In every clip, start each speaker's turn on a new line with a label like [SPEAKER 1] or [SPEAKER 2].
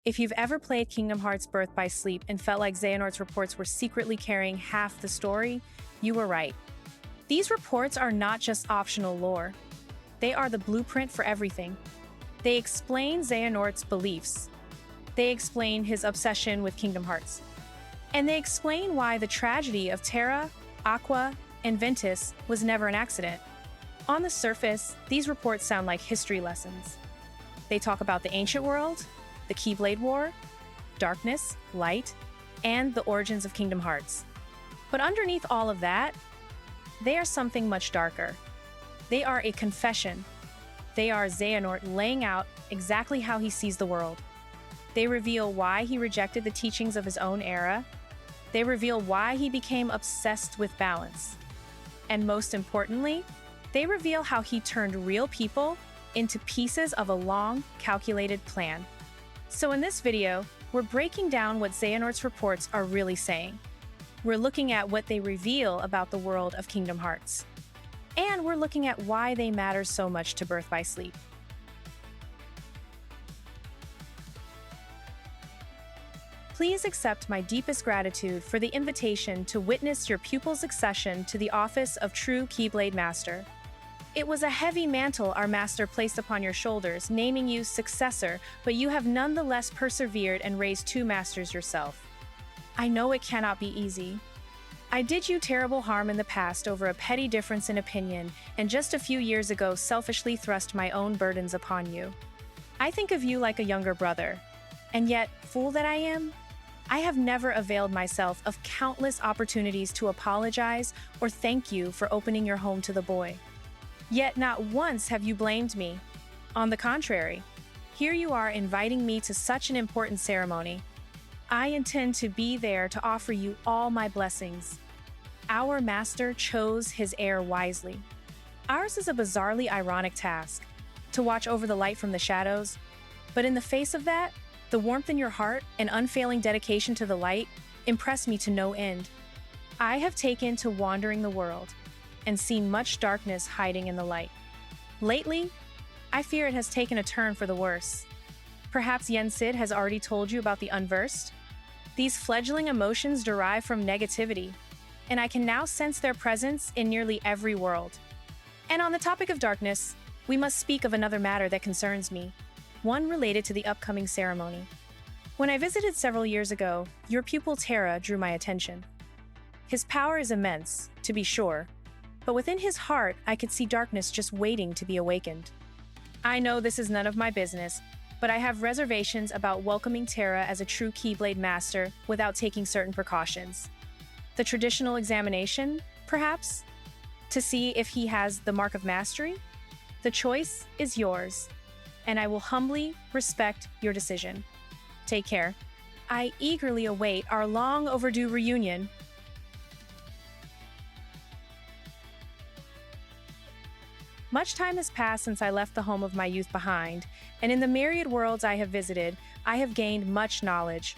[SPEAKER 1] If you've ever played Kingdom Hearts Birth by Sleep and felt like Xehanort's reports were secretly carrying half the story, you were right. These reports are not just optional lore. They are the blueprint for everything. They explain Xehanort's beliefs. They explain his obsession with Kingdom Hearts. And they explain why the tragedy of Terra, Aqua, and Ventus was never an accident. On the surface, these reports sound like history lessons. They talk about the ancient world, the Keyblade War, darkness, light, and the origins of Kingdom Hearts. But underneath all of that, they are something much darker. They are a confession. They are Xehanort laying out exactly how he sees the world. They reveal why he rejected the teachings of his own era. They reveal why he became obsessed with balance. And most importantly, they reveal how he turned real people into pieces of a long, calculated plan. So in this video, we're breaking down what Xehanort's reports are really saying. We're looking at what they reveal about the world of Kingdom Hearts. And we're looking at why they matter so much to Birth by Sleep. Please accept my deepest gratitude for the invitation to witness your pupil's accession to the office of true Keyblade Master. It was a heavy mantle our master placed upon your shoulders, naming you successor, but you have nonetheless persevered and raised two masters yourself. I know it cannot be easy. I did you terrible harm in the past over a petty difference in opinion, and just a few years ago selfishly thrust my own burdens upon you. I think of you like a younger brother. And yet, fool that I am, I have never availed myself of countless opportunities to apologize or thank you for opening your home to the boy. Yet not once have you blamed me. On the contrary, here you are inviting me to such an important ceremony. I intend to be there to offer you all my blessings. Our master chose his heir wisely. Ours is a bizarrely ironic task, to watch over the light from the shadows. But in the face of that, the warmth in your heart and unfailing dedication to the light impress me to no end. I have taken to wandering the world and seen much darkness hiding in the light. Lately, I fear it has taken a turn for the worse. Perhaps Yen Sid has already told you about the unversed? These fledgling emotions derive from negativity, and I can now sense their presence in nearly every world. And on the topic of darkness, we must speak of another matter that concerns me, one related to the upcoming ceremony. When I visited several years ago, your pupil Terra drew my attention. His power is immense, to be sure, but within his heart I could see darkness just waiting to be awakened. I know this is none of my business, but I have reservations about welcoming Terra as a true Keyblade Master without taking certain precautions. The traditional examination, perhaps? To see if he has the mark of mastery? The choice is yours, and I will humbly respect your decision. Take care. I eagerly await our long overdue reunion. Much time has passed since I left the home of my youth behind, and in the myriad worlds I have visited, I have gained much knowledge.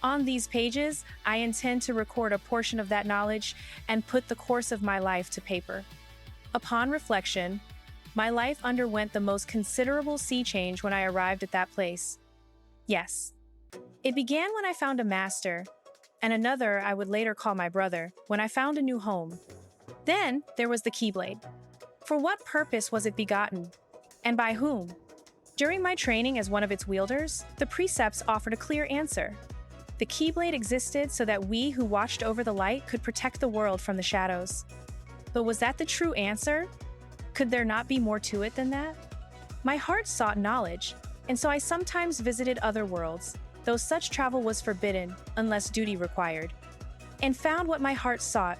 [SPEAKER 1] On these pages, I intend to record a portion of that knowledge and put the course of my life to paper. Upon reflection, my life underwent the most considerable sea change when I arrived at that place. Yes, it began when I found a master, and another I would later call my brother, when I found a new home. Then there was the Keyblade. For what purpose was it begotten? And by whom? During my training as one of its wielders, the precepts offered a clear answer. The Keyblade existed so that we who watched over the light could protect the world from the shadows. But was that the true answer? Could there not be more to it than that? My heart sought knowledge, and so I sometimes visited other worlds, though such travel was forbidden unless duty required, and found what my heart sought.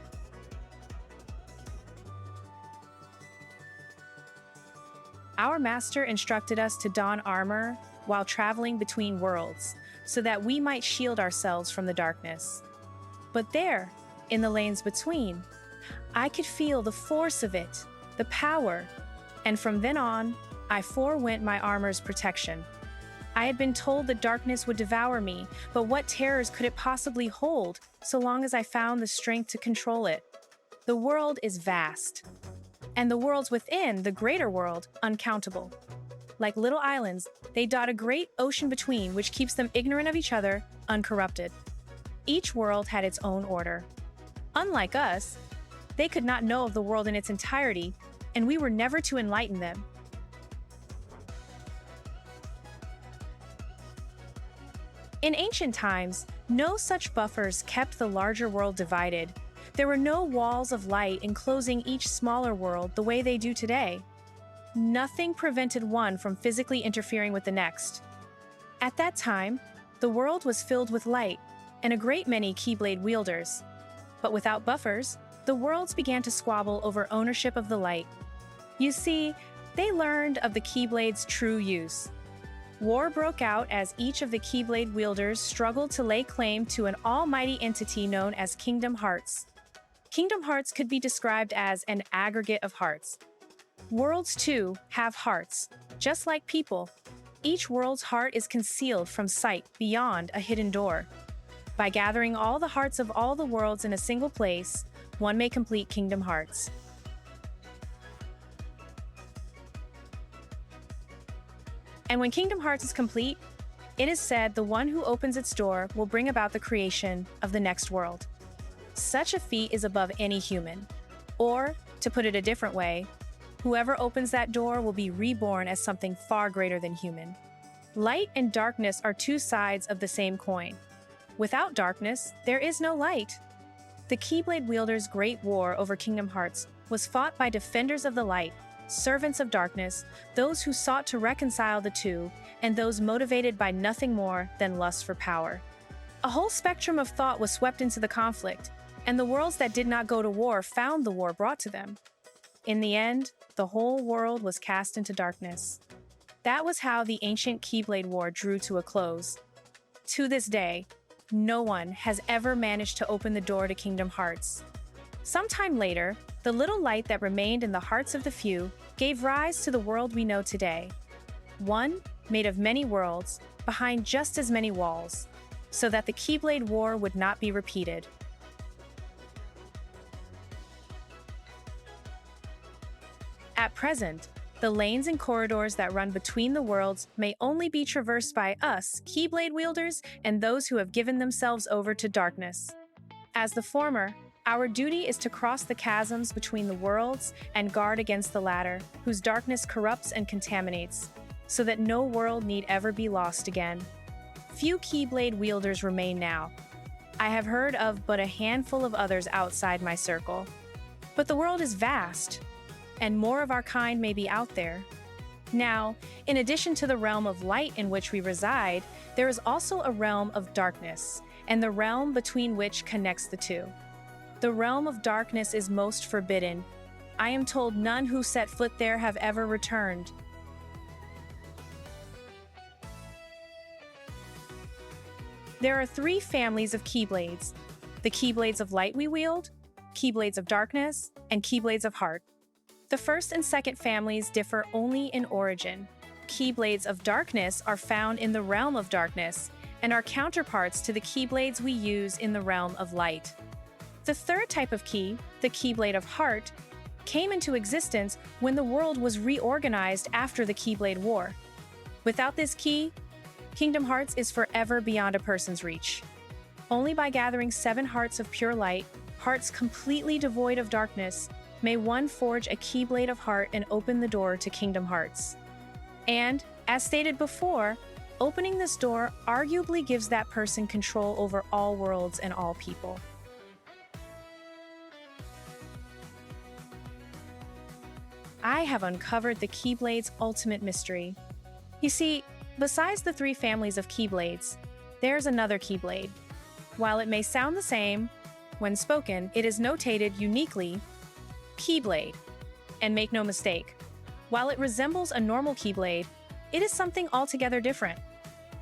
[SPEAKER 1] Our master instructed us to don armor while traveling between worlds, so that we might shield ourselves from the darkness. But there, in the lanes between, I could feel the force of it, the power, and from then on, I forewent my armor's protection. I had been told that darkness would devour me, but what terrors could it possibly hold, so long as I found the strength to control it? The world is vast, and the worlds within, the greater world, uncountable. Like little islands, they dot a great ocean between, which keeps them ignorant of each other, uncorrupted. Each world had its own order. Unlike us, they could not know of the world in its entirety, and we were never to enlighten them. In ancient times, no such buffers kept the larger world divided. There were no walls of light enclosing each smaller world the way they do today. Nothing prevented one from physically interfering with the next. At that time, the world was filled with light and a great many keyblade wielders. But without buffers, the worlds began to squabble over ownership of the light. You see, they learned of the keyblade's true use. War broke out as each of the keyblade wielders struggled to lay claim to an almighty entity known as Kingdom Hearts. Kingdom Hearts could be described as an aggregate of hearts. Worlds, too, have hearts, just like people. Each world's heart is concealed from sight beyond a hidden door. By gathering all the hearts of all the worlds in a single place, one may complete Kingdom Hearts. And when Kingdom Hearts is complete, it is said the one who opens its door will bring about the creation of the next world. Such a feat is above any human. Or, to put it a different way, whoever opens that door will be reborn as something far greater than human. Light and darkness are two sides of the same coin. Without darkness, there is no light. The Keyblade wielders' great war over Kingdom Hearts was fought by defenders of the light, servants of darkness, those who sought to reconcile the two, and those motivated by nothing more than lust for power. A whole spectrum of thought was swept into the conflict, and the worlds that did not go to war found the war brought to them. In the end, the whole world was cast into darkness. That was how the ancient Keyblade War drew to a close. To this day, no one has ever managed to open the door to Kingdom Hearts. Sometime later, the little light that remained in the hearts of the few gave rise to the world we know today. One made of many worlds, behind just as many walls, so that the Keyblade War would not be repeated. At present, the lanes and corridors that run between the worlds may only be traversed by us, Keyblade wielders, and those who have given themselves over to darkness. As the former, our duty is to cross the chasms between the worlds and guard against the latter, whose darkness corrupts and contaminates, so that no world need ever be lost again. Few Keyblade wielders remain now. I have heard of but a handful of others outside my circle. But the world is vast, and more of our kind may be out there. Now, in addition to the realm of light in which we reside, there is also a realm of darkness, and the realm between which connects the two. The realm of darkness is most forbidden. I am told none who set foot there have ever returned. There are three families of Keyblades: the Keyblades of Light we wield, Keyblades of Darkness, and Keyblades of Heart. The first and second families differ only in origin. Keyblades of Darkness are found in the realm of darkness and are counterparts to the Keyblades we use in the realm of light. The third type of key, the Keyblade of Heart, came into existence when the world was reorganized after the Keyblade War. Without this key, Kingdom Hearts is forever beyond a person's reach. Only by gathering 7 hearts of pure light, hearts completely devoid of darkness, may one forge a Keyblade of Heart and open the door to Kingdom Hearts. And, as stated before, opening this door arguably gives that person control over all worlds and all people. I have uncovered the Keyblade's ultimate mystery. You see, besides the 3 families of Keyblades, there's another Keyblade. While it may sound the same, when spoken, it is notated uniquely Keyblade. And make no mistake, while it resembles a normal Keyblade, it is something altogether different.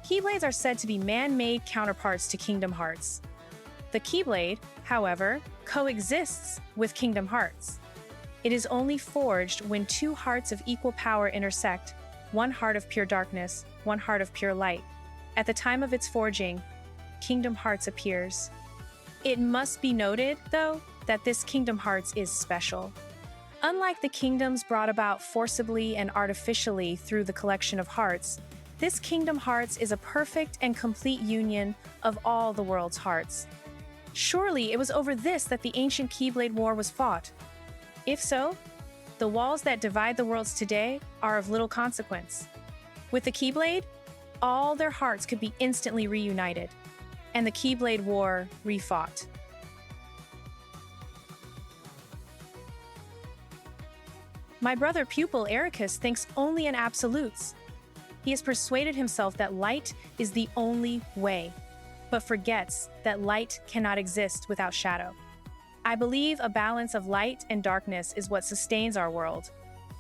[SPEAKER 1] Keyblades are said to be man-made counterparts to Kingdom Hearts. The Keyblade, however, coexists with Kingdom Hearts. It is only forged when 2 hearts of equal power intersect, 1 heart of pure darkness, 1 heart of pure light. At the time of its forging, Kingdom Hearts appears. It must be noted, though, that this Kingdom Hearts is special. Unlike the kingdoms brought about forcibly and artificially through the collection of hearts, this Kingdom Hearts is a perfect and complete union of all the world's hearts. Surely it was over this that the ancient Keyblade War was fought. If so, the walls that divide the worlds today are of little consequence. With the Keyblade, all their hearts could be instantly reunited, and the Keyblade War refought. My brother pupil Eraqus thinks only in absolutes. He has persuaded himself that light is the only way, but forgets that light cannot exist without shadow. I believe a balance of light and darkness is what sustains our world,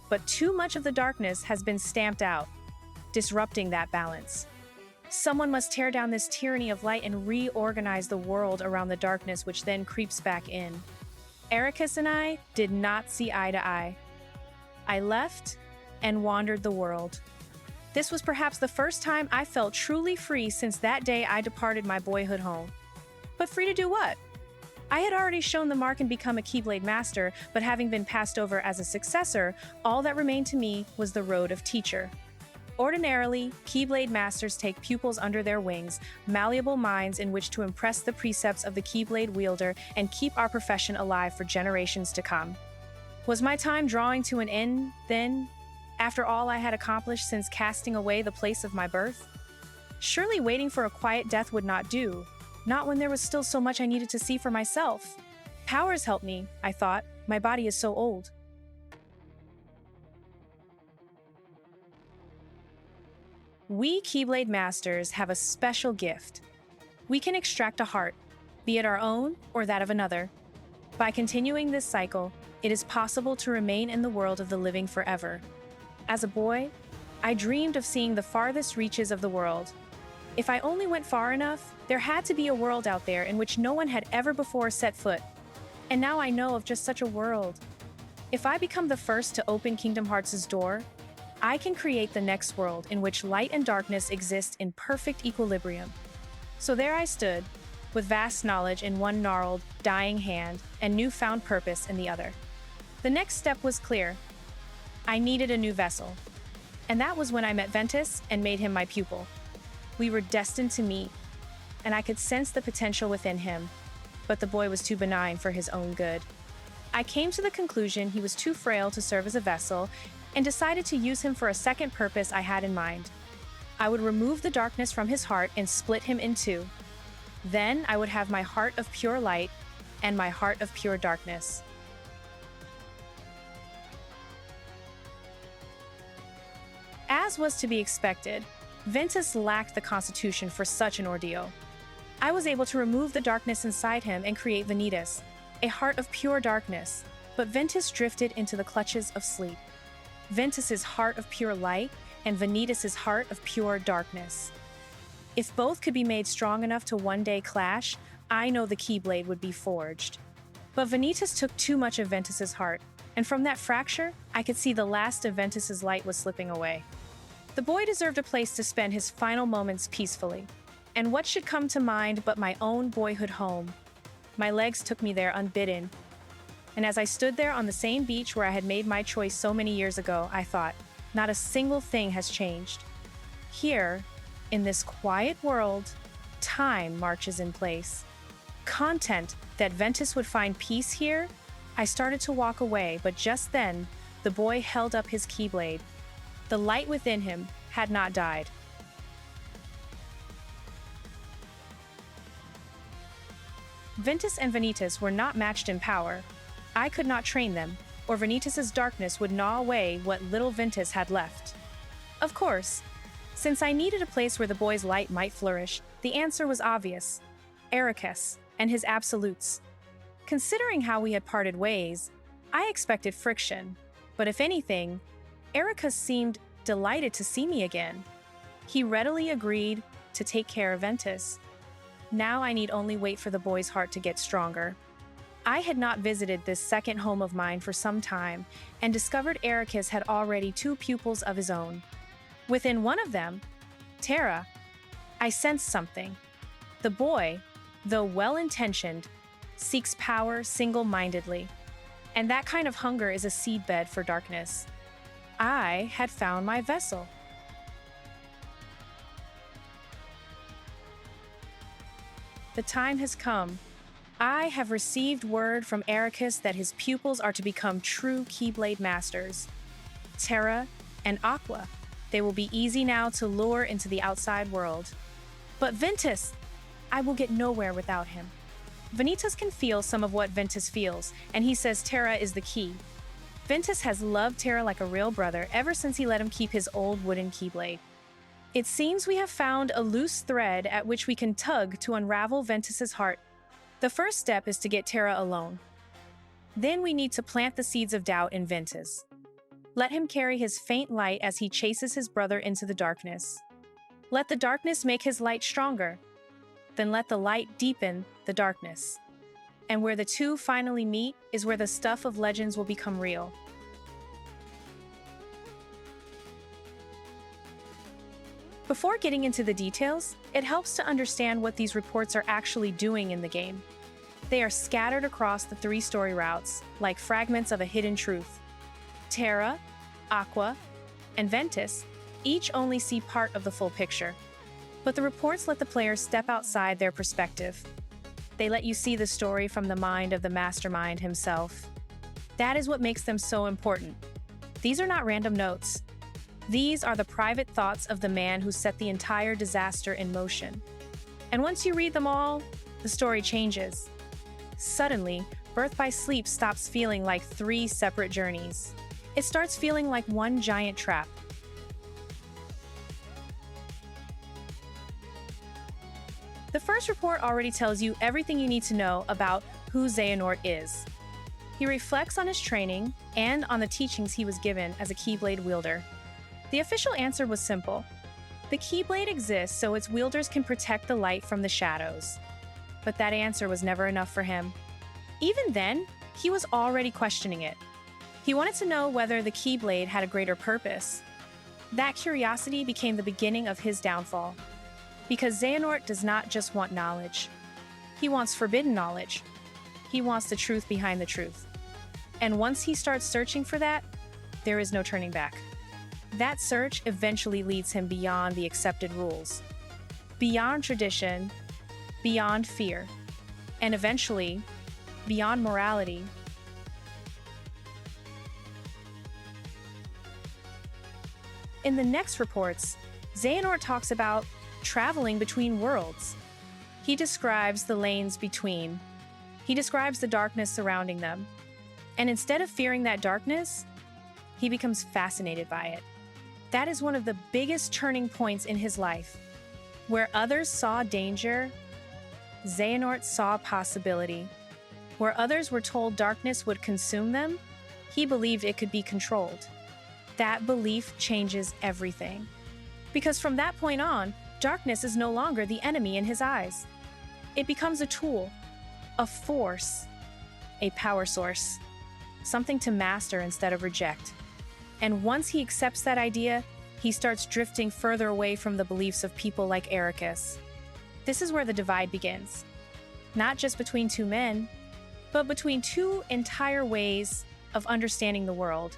[SPEAKER 1] but too much of the darkness has been stamped out, disrupting that balance. Someone must tear down this tyranny of light and reorganize the world around the darkness, which then creeps back in. Eraqus and I did not see eye to eye. I left and wandered the world. This was perhaps the first time I felt truly free since that day I departed my boyhood home. But free to do what? I had already shown the mark and become a Keyblade Master, but having been passed over as a successor, all that remained to me was the road of teacher. Ordinarily, Keyblade Masters take pupils under their wings, malleable minds in which to impress the precepts of the Keyblade wielder and keep our profession alive for generations to come. Was my time drawing to an end, then, after all I had accomplished since casting away the place of my birth? Surely waiting for a quiet death would not do, not when there was still so much I needed to see for myself. Powers help me, I thought. My body is so old. We Keyblade Masters have a special gift. We can extract a heart, be it our own or that of another. By continuing this cycle, it is possible to remain in the world of the living forever. As a boy, I dreamed of seeing the farthest reaches of the world. If I only went far enough, there had to be a world out there in which no one had ever before set foot. And now I know of just such a world. If I become the first to open Kingdom Hearts' door, I can create the next world in which light and darkness exist in perfect equilibrium. So there I stood, with vast knowledge in one gnarled, dying hand and newfound purpose in the other. The next step was clear. I needed a new vessel. And that was when I met Ventus and made him my pupil. We were destined to meet, and I could sense the potential within him, but the boy was too benign for his own good. I came to the conclusion he was too frail to serve as a vessel and decided to use him for a second purpose I had in mind. I would remove the darkness from his heart and split him in two. Then I would have my heart of pure light and my heart of pure darkness. As was to be expected, Ventus lacked the constitution for such an ordeal. I was able to remove the darkness inside him and create Ventus, a heart of pure darkness, but Ventus drifted into the clutches of sleep. Ventus's heart of pure light and Ventus's heart of pure darkness. If both could be made strong enough to one day clash, I know the Keyblade would be forged. But Ventus took too much of Ventus's heart, and from that fracture, I could see the last of Ventus's light was slipping away. The boy deserved a place to spend his final moments peacefully. And what should come to mind but my own boyhood home? My legs took me there unbidden. And as I stood there on the same beach where I had made my choice so many years ago, I thought, not a single thing has changed. Here, in this quiet world, time marches in place. Content that Ventus would find peace here, I started to walk away, but just then, the boy held up his Keyblade. The light within him had not died. Ventus and Ventus were not matched in power. I could not train them, or Ventus's darkness would gnaw away what little Ventus had left. Of course, since I needed a place where the boy's light might flourish, the answer was obvious: Eraqus and his absolutes. Considering how we had parted ways, I expected friction, but if anything, Eraqus seemed delighted to see me again. He readily agreed to take care of Ventus. Now I need only wait for the boy's heart to get stronger. I had not visited this second home of mine for some time and discovered Eraqus had already 2 pupils of his own. Within one of them, Terra, I sensed something. The boy, though well-intentioned, seeks power single-mindedly. And that kind of hunger is a seedbed for darkness. I had found my vessel. The time has come. I have received word from Eraqus that his pupils are to become true keyblade masters. Terra and Aqua. They will be easy now to lure into the outside world. But Ventus! I will get nowhere without him. Ventus can feel some of what Ventus feels, and he says Terra is the key. Ventus has loved Terra like a real brother ever since he let him keep his old wooden keyblade. It seems we have found a loose thread at which we can tug to unravel Ventus's heart. The first step is to get Terra alone. Then we need to plant the seeds of doubt in Ventus. Let him carry his faint light as he chases his brother into the darkness. Let the darkness make his light stronger. Then let the light deepen the darkness. And where the two finally meet is where the stuff of legends will become real. Before getting into the details, it helps to understand what these reports are actually doing in the game. They are scattered across the 3 story routes, like fragments of a hidden truth. Terra, Aqua, and Ventus each only see part of the full picture. But the reports let the players step outside their perspective. They let you see the story from the mind of the mastermind himself. That is what makes them so important. These are not random notes. These are the private thoughts of the man who set the entire disaster in motion. And once you read them all, the story changes. Suddenly, Birth by Sleep stops feeling like 3 separate journeys. It starts feeling like one giant trap. The first report already tells you everything you need to know about who Xehanort is. He reflects on his training and on the teachings he was given as a keyblade wielder. The official answer was simple. The keyblade exists so its wielders can protect the light from the shadows. But that answer was never enough for him. Even then, he was already questioning it. He wanted to know whether the keyblade had a greater purpose. That curiosity became the beginning of his downfall. Because Xehanort does not just want knowledge. He wants forbidden knowledge. He wants the truth behind the truth. And once he starts searching for that, there is no turning back. That search eventually leads him beyond the accepted rules, beyond tradition, beyond fear, and eventually, beyond morality. In the next reports, Xehanort talks about traveling between worlds. He describes the lanes between. He describes the darkness surrounding them. And instead of fearing that darkness, he becomes fascinated by it. That is one of the biggest turning points in his life. Where others saw danger, Xehanort saw possibility. Where others were told darkness would consume them, he believed it could be controlled. That belief changes everything. Because from that point on, darkness is no longer the enemy in his eyes. It becomes a tool, a force, a power source, something to master instead of reject. And once he accepts that idea, he starts drifting further away from the beliefs of people like Eraqus. This is where the divide begins. Not just between 2 men, but between 2 entire ways of understanding the world.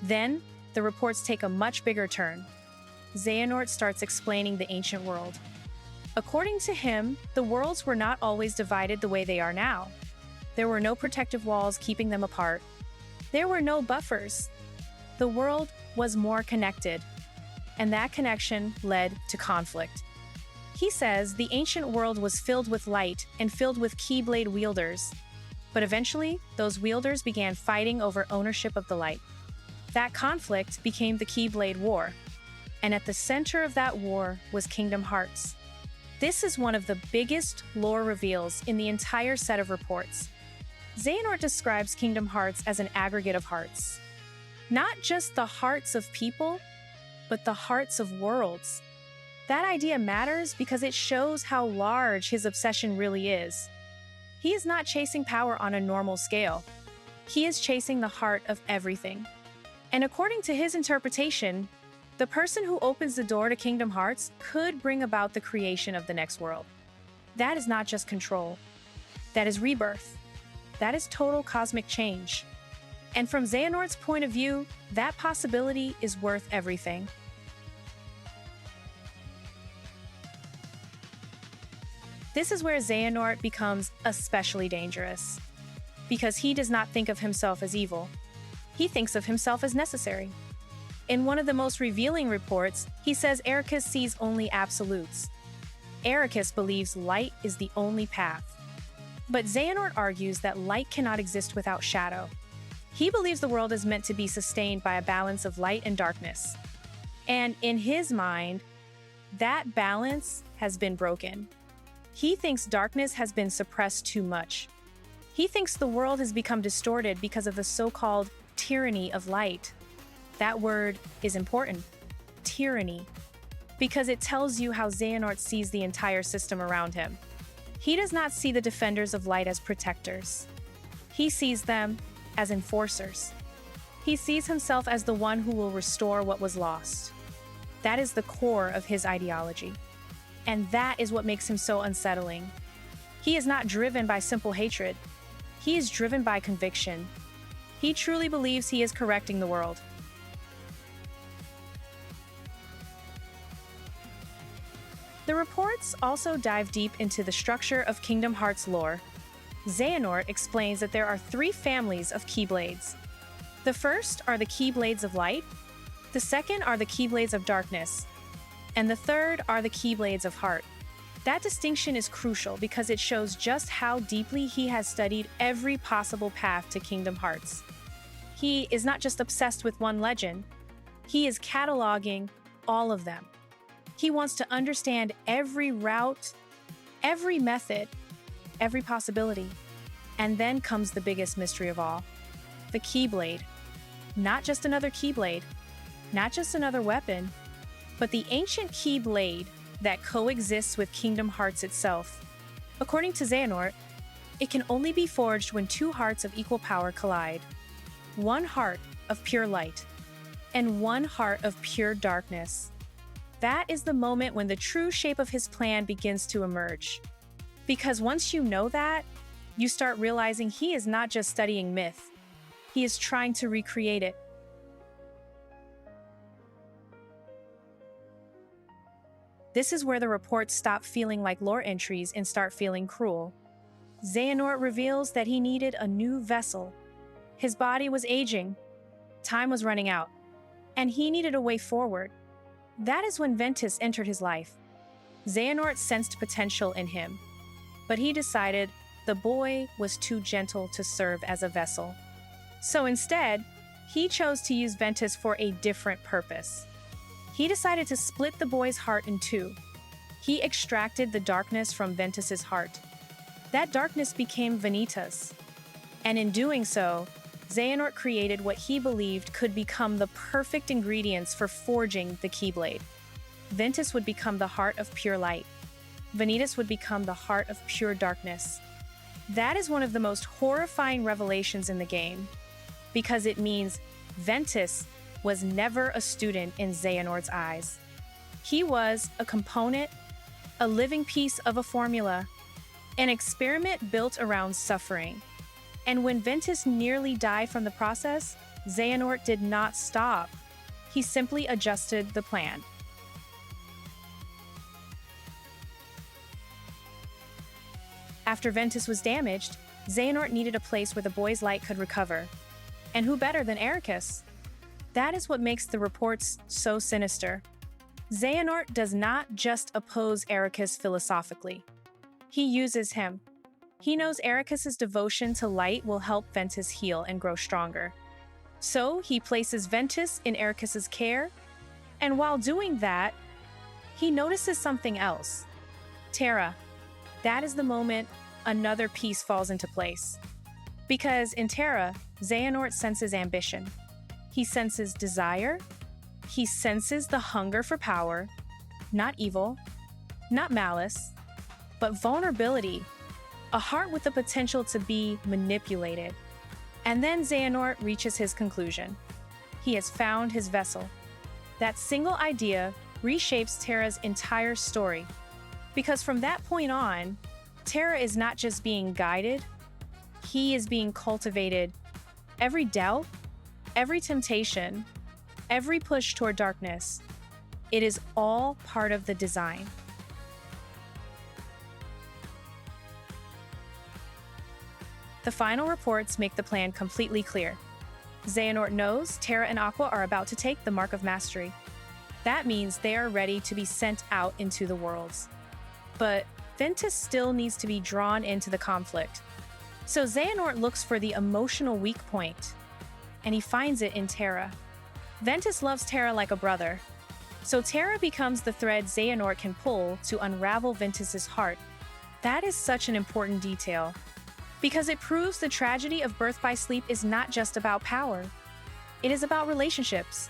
[SPEAKER 1] Then, the reports take a much bigger turn. Xehanort starts explaining the ancient world. According to him, the worlds were not always divided the way they are now. There were no protective walls keeping them apart. There were no buffers. The world was more connected, and that connection led to conflict. He says the ancient world was filled with light and filled with keyblade wielders, but eventually, those wielders began fighting over ownership of the light. That conflict became the Keyblade War, and at the center of that war was Kingdom Hearts. This is one of the biggest lore reveals in the entire set of reports. Xehanort describes Kingdom Hearts as an aggregate of hearts. Not just the hearts of people, but the hearts of worlds. That idea matters because it shows how large his obsession really is. He is not chasing power on a normal scale. He is chasing the heart of everything. And according to his interpretation, the person who opens the door to Kingdom Hearts could bring about the creation of the next world. That is not just control. That is rebirth. That is total cosmic change. And from Xehanort's point of view, that possibility is worth everything. This is where Xehanort becomes especially dangerous, because he does not think of himself as evil. He thinks of himself as necessary. In one of the most revealing reports, he says Eraqus sees only absolutes. Eraqus believes light is the only path. But Xehanort argues that light cannot exist without shadow. He believes the world is meant to be sustained by a balance of light and darkness. And in his mind, that balance has been broken. He thinks darkness has been suppressed too much. He thinks the world has become distorted because of the so-called tyranny of light. That word is important, tyranny, because it tells you how Xehanort sees the entire system around him. He does not see the defenders of light as protectors. He sees them as enforcers. He sees himself as the one who will restore what was lost. That is the core of his ideology. And that is what makes him so unsettling. He is not driven by simple hatred. He is driven by conviction. He truly believes he is correcting the world. The reports also dive deep into the structure of Kingdom Hearts lore. Xehanort explains that there are 3 families of keyblades. The first are the keyblades of light, the second are the keyblades of darkness, and the third are the keyblades of heart. That distinction is crucial because it shows just how deeply he has studied every possible path to Kingdom Hearts. He is not just obsessed with one legend, he is cataloging all of them. He wants to understand every route, every method, every possibility. And then comes the biggest mystery of all, the keyblade. Not just another keyblade, not just another weapon, but the ancient keyblade that coexists with Kingdom Hearts itself. According to Xehanort, it can only be forged when 2 hearts of equal power collide. 1 heart of pure light, and 1 heart of pure darkness. That is the moment when the true shape of his plan begins to emerge. Because once you know that, you start realizing he is not just studying myth, he is trying to recreate it. This is where the reports stop feeling like lore entries and start feeling cruel. Xehanort reveals that he needed a new vessel. His body was aging, time was running out, and he needed a way forward. That is when Ventus entered his life. Xehanort sensed potential in him, but he decided the boy was too gentle to serve as a vessel. So instead, he chose to use Ventus for a different purpose. He decided to split the boy's heart in 2. He extracted the darkness from Ventus's heart. That darkness became Vanitas. And in doing so, Xehanort created what he believed could become the perfect ingredients for forging the keyblade. Ventus would become the heart of pure light. Vanitas would become the heart of pure darkness. That is one of the most horrifying revelations in the game, because it means Ventus was never a student in Xehanort's eyes. He was a component, a living piece of a formula, an experiment built around suffering. And when Ventus nearly died from the process, Xehanort did not stop. He simply adjusted the plan. After Ventus was damaged, Xehanort needed a place where the boy's light could recover. And who better than Eraqus? That is what makes the reports so sinister. Xehanort does not just oppose Eraqus philosophically. He uses him. He knows Eraqus's devotion to light will help Ventus heal and grow stronger. So he places Ventus in Eraqus's care, and while doing that, he notices something else. Terra. That is the moment another piece falls into place. Because in Terra, Xehanort senses ambition. He senses desire. He senses the hunger for power, not evil, not malice, but vulnerability, a heart with the potential to be manipulated. And then Xehanort reaches his conclusion. He has found his vessel. That single idea reshapes Terra's entire story. Because from that point on, Terra is not just being guided, he is being cultivated. Every doubt, every temptation, every push toward darkness, it is all part of the design. The final reports make the plan completely clear. Xehanort knows Terra and Aqua are about to take the Mark of Mastery. That means they are ready to be sent out into the worlds. But Ventus still needs to be drawn into the conflict. So Xehanort looks for the emotional weak point, and he finds it in Terra. Ventus loves Terra like a brother, so Terra becomes the thread Xehanort can pull to unravel Ventus's heart. That is such an important detail, because it proves the tragedy of birth by sleep is not just about power. It is about relationships.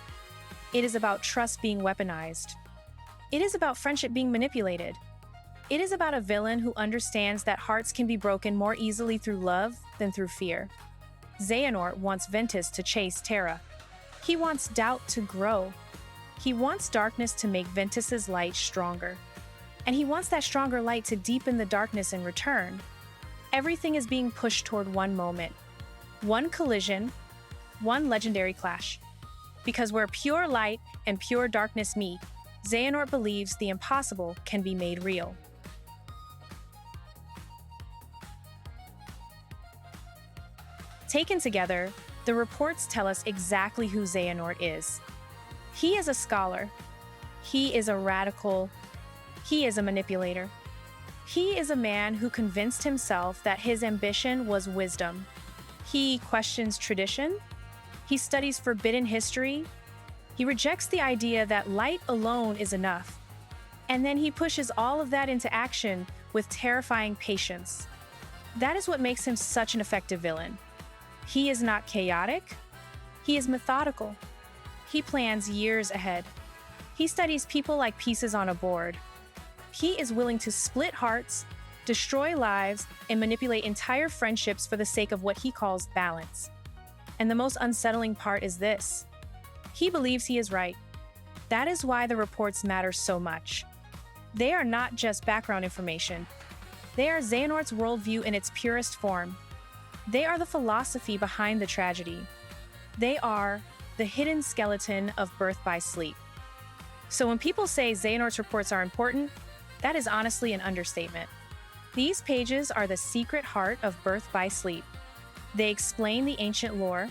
[SPEAKER 1] It is about trust being weaponized. It is about friendship being manipulated. It is about a villain who understands that hearts can be broken more easily through love than through fear. Xehanort wants Ventus to chase Terra. He wants doubt to grow. He wants darkness to make Ventus's light stronger. And he wants that stronger light to deepen the darkness in return. Everything is being pushed toward one moment. One collision, one legendary clash. Because where pure light and pure darkness meet, Xehanort believes the impossible can be made real. Taken together, the reports tell us exactly who Xehanort is. He is a scholar. He is a radical. He is a manipulator. He is a man who convinced himself that his ambition was wisdom. He questions tradition. He studies forbidden history. He rejects the idea that light alone is enough. And then he pushes all of that into action with terrifying patience. That is what makes him such an effective villain. He is not chaotic. He is methodical. He plans years ahead. He studies people like pieces on a board. He is willing to split hearts, destroy lives, and manipulate entire friendships for the sake of what he calls balance. And the most unsettling part is this. He believes he is right. That is why the reports matter so much. They are not just background information. They are Xehanort's worldview in its purest form. They are the philosophy behind the tragedy. They are the hidden skeleton of birth by sleep. So when people say Xehanort's reports are important, that is honestly an understatement. These pages are the secret heart of birth by sleep. They explain the ancient lore.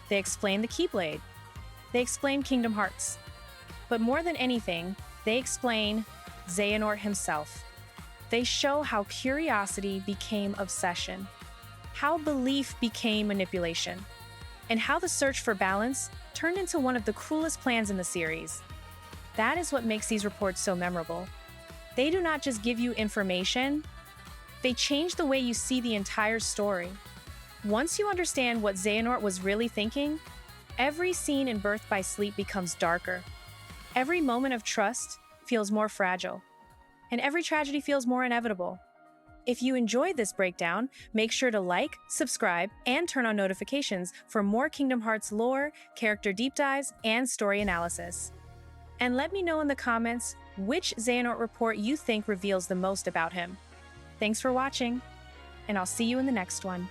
[SPEAKER 1] They explain the keyblade. They explain Kingdom Hearts. But more than anything, they explain Xehanort himself. They show how curiosity became obsession, how belief became manipulation, and how the search for balance turned into one of the cruelest plans in the series. That is what makes these reports so memorable. They do not just give you information, they change the way you see the entire story. Once you understand what Xehanort was really thinking, every scene in Birth by Sleep becomes darker. Every moment of trust feels more fragile, and every tragedy feels more inevitable. If you enjoyed this breakdown, make sure to like, subscribe, and turn on notifications for more Kingdom Hearts lore, character deep dives, and story analysis. And let me know in the comments which Xehanort report you think reveals the most about him. Thanks for watching, and I'll see you in the next one.